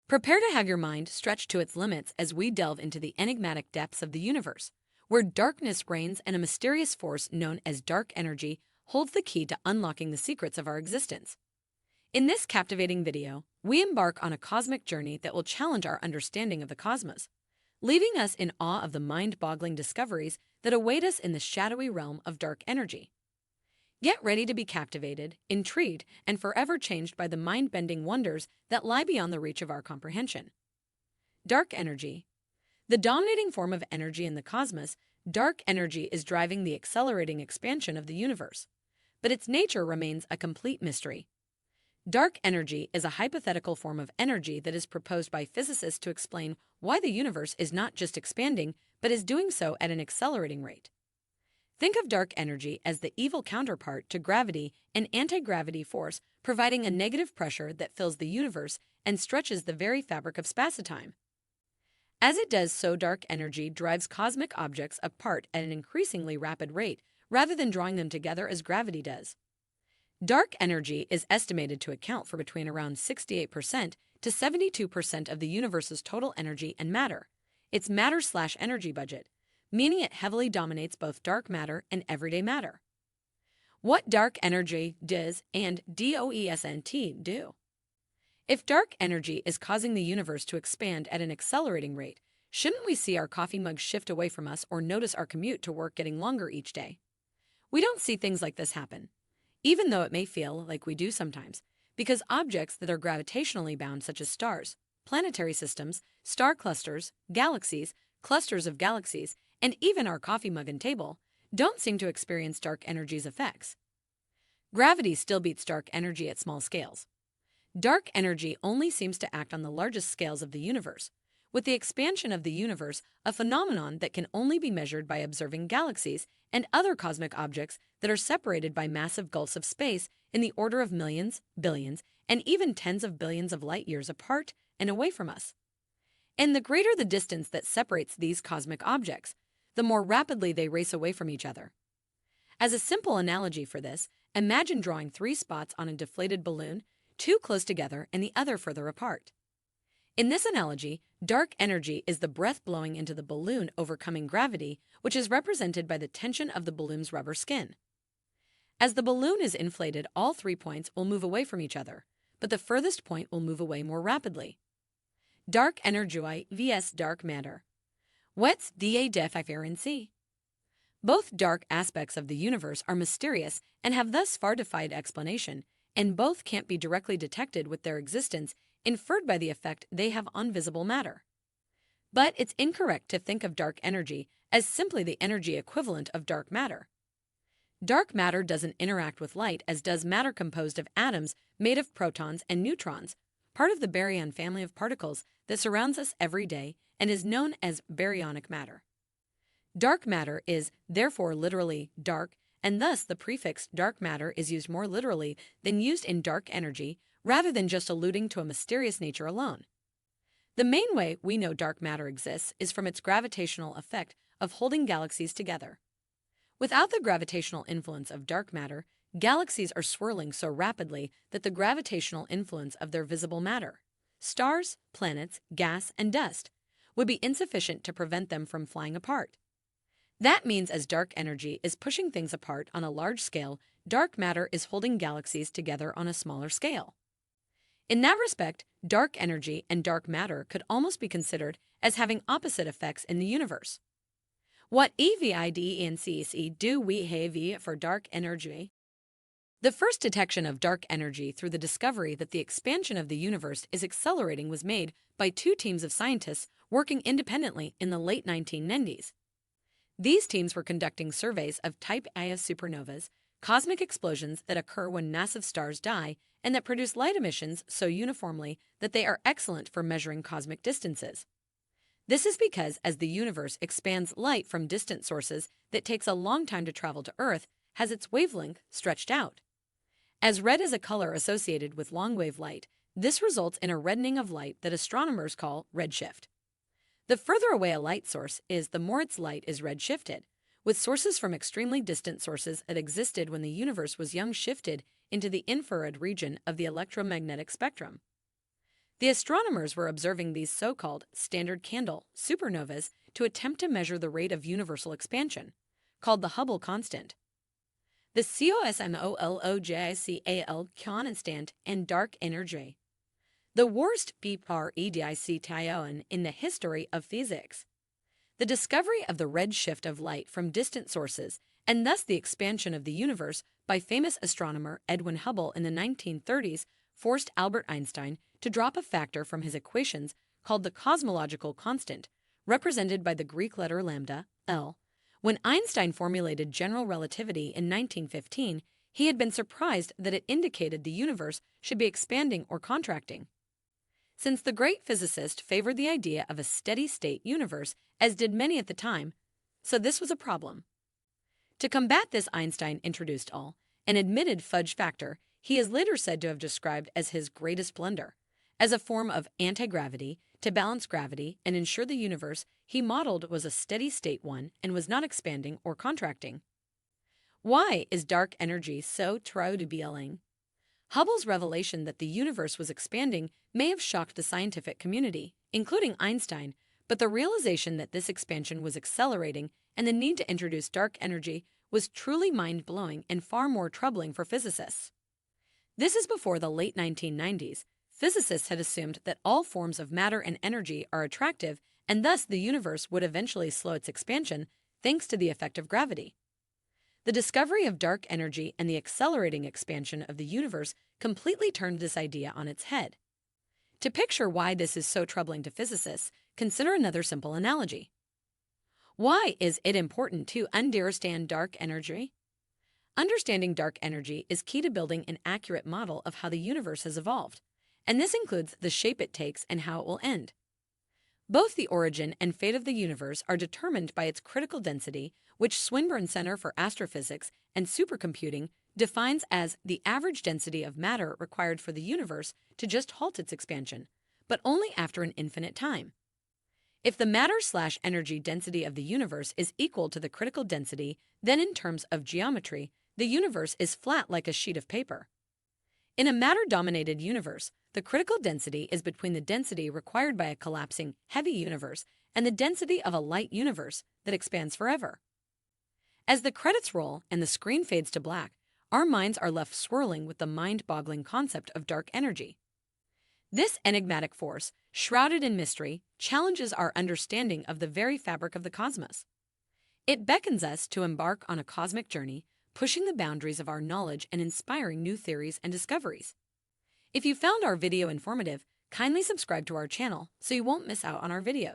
Prepare to have your mind stretched to its limits as we delve into the enigmatic depths of the universe, where darkness reigns and a mysterious force known as dark energy holds the key to unlocking the secrets of our existence. In this captivating video, we embark on a cosmic journey that will challenge our understanding of the cosmos, leaving us in awe of the mind-boggling discoveries that await us in the shadowy realm of dark energy. Get ready to be captivated, intrigued, and forever changed by the mind-bending wonders that lie beyond the reach of our comprehension. Dark energy. The dominating form of energy in the cosmos, dark energy is driving the accelerating expansion of the universe, but its nature remains a complete mystery. Dark energy is a hypothetical form of energy that is proposed by physicists to explain why the universe is not just expanding, but is doing so at an accelerating rate. Think of dark energy as the evil counterpart to gravity, an anti-gravity force providing a negative pressure that fills the universe and stretches the very fabric of space-time. As it does so, dark energy drives cosmic objects apart at an increasingly rapid rate rather than drawing them together as gravity does. Dark energy is estimated to account for between around 68% to 72% of the universe's total energy and matter, its matter/energy budget, meaning it heavily dominates both dark matter and everyday matter. What dark energy does and DOESNT do? If dark energy is causing the universe to expand at an accelerating rate, shouldn't we see our coffee mug shift away from us or notice our commute to work getting longer each day? We don't see things like this happen, even though it may feel like we do sometimes, because objects that are gravitationally bound, such as stars, planetary systems, star clusters, galaxies, clusters of galaxies, and even our coffee mug and table, don't seem to experience dark energy's effects. Gravity still beats dark energy at small scales. Dark energy only seems to act on the largest scales of the universe, with the expansion of the universe a phenomenon that can only be measured by observing galaxies and other cosmic objects that are separated by massive gulfs of space in the order of millions, billions, and even tens of billions of light years apart and away from us. And the greater the distance that separates these cosmic objects, the more rapidly they race away from each other. As a simple analogy for this, imagine drawing 3 spots on a deflated balloon, 2 close together and the other further apart. In this analogy, dark energy is the breath blowing into the balloon overcoming gravity, which is represented by the tension of the balloon's rubber skin. As the balloon is inflated, all 3 points will move away from each other, but the furthest point will move away more rapidly. Dark energy vs. dark matter. What's the difference? Both dark aspects of the universe are mysterious and have thus far defied explanation, and both can't be directly detected with their existence inferred by the effect they have on visible matter. But it's incorrect to think of dark energy as simply the energy equivalent of dark matter. Dark matter doesn't interact with light as does matter composed of atoms made of protons and neutrons, part of the baryon family of particles that surrounds us every day and is known as baryonic matter. Dark matter is, therefore, literally dark, and thus the prefix dark matter is used more literally than used in dark energy, rather than just alluding to a mysterious nature alone. The main way we know dark matter exists is from its gravitational effect of holding galaxies together. Without the gravitational influence of dark matter, galaxies are swirling so rapidly that the gravitational influence of their visible matter, stars, planets, gas, and dust, would be insufficient to prevent them from flying apart. That means as dark energy is pushing things apart on a large scale, dark matter is holding galaxies together on a smaller scale. In that respect, dark energy and dark matter could almost be considered as having opposite effects in the universe. What evidence do we have for dark energy? The first detection of dark energy through the discovery that the expansion of the universe is accelerating was made by 2 teams of scientists working independently in the late 1990s. These teams were conducting surveys of type Ia supernovas, cosmic explosions that occur when massive stars die and that produce light emissions so uniformly that they are excellent for measuring cosmic distances. This is because as the universe expands, light from distant sources that takes a long time to travel to Earth has its wavelength stretched out. As red is a color associated with long-wave light, this results in a reddening of light that astronomers call redshift. The further away a light source is, the more its light is redshifted, with sources from extremely distant sources that existed when the universe was young shifted into the infrared region of the electromagnetic spectrum. The astronomers were observing these so-called standard candle supernovas to attempt to measure the rate of universal expansion, called the Hubble constant. The cosmological constant and dark energy, the worst prediction in the history of physics. The discovery of the red shift of light from distant sources, and thus the expansion of the universe by famous astronomer Edwin Hubble in the 1930s, forced Albert Einstein to drop a factor from his equations called the cosmological constant, represented by the Greek letter lambda, L. When Einstein formulated general relativity in 1915, he had been surprised that it indicated the universe should be expanding or contracting. Since the great physicist favored the idea of a steady-state universe, as did many at the time, so this was a problem. To combat this, Einstein introduced an admitted fudge factor he is later said to have described as his greatest blunder. As a form of anti-gravity to balance gravity and ensure the universe he modeled was a steady-state one and was not expanding or contracting. Why is dark energy so troubling? Hubble's revelation that the universe was expanding may have shocked the scientific community, including Einstein, but the realization that this expansion was accelerating and the need to introduce dark energy was truly mind-blowing and far more troubling for physicists. This is before the late 1990s. Physicists had assumed that all forms of matter and energy are attractive, and thus the universe would eventually slow its expansion thanks to the effect of gravity. The discovery of dark energy and the accelerating expansion of the universe completely turned this idea on its head. To picture why this is so troubling to physicists, consider another simple analogy. Why is it important to understand dark energy? Understanding dark energy is key to building an accurate model of how the universe has evolved, and this includes the shape it takes and how it will end. Both the origin and fate of the universe are determined by its critical density, which Swinburne Center for Astrophysics and Supercomputing defines as the average density of matter required for the universe to just halt its expansion, but only after an infinite time. If the matter/energy density of the universe is equal to the critical density, then in terms of geometry, the universe is flat like a sheet of paper. In a matter-dominated universe, the critical density is between the density required by a collapsing, heavy universe and the density of a light universe that expands forever. As the credits roll and the screen fades to black, our minds are left swirling with the mind-boggling concept of dark energy. This enigmatic force, shrouded in mystery, challenges our understanding of the very fabric of the cosmos. It beckons us to embark on a cosmic journey, pushing the boundaries of our knowledge and inspiring new theories and discoveries. If you found our video informative, kindly subscribe to our channel so you won't miss out on our videos.